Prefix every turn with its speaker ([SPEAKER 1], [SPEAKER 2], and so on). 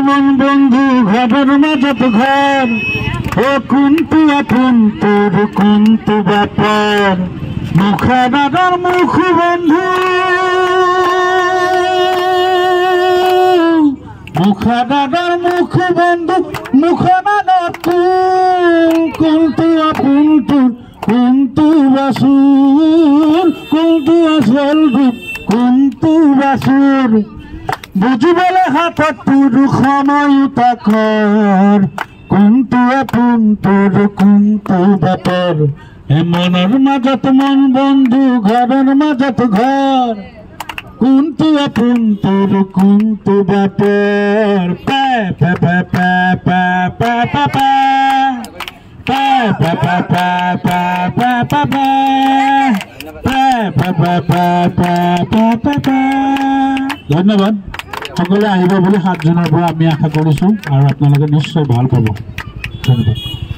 [SPEAKER 1] মন বন্ধু ঘরের মাঝত ঘর ও কুন্তু আপন তোর কুন্তু বাপর মুখাদার মুখ বন্ধু মুখাদার মুখ বন্ধু মুখাদার কুন্তু আপন তোর কুন্তু বাসুর কুন্তু আসল রূপ কুন্তু বাসুর বুঝিবলে হাতত তোর সময় তাকর কুন্তু আপন তোর কুন্তু বাপর এ মনের মাঝত মন বন্ধু ঘরের মাঝত ঘর কুন্তু আপন তোর কুন্তু বাপর পা পা পা পা পা পা পা ধন্যবাদ সকলে আহিব বুলি 7 জনৰ পৰা আমি আশা কৰিছো আৰু আপোনালোকে নিশ্চয় ভাল পাব ধন্যবাদ।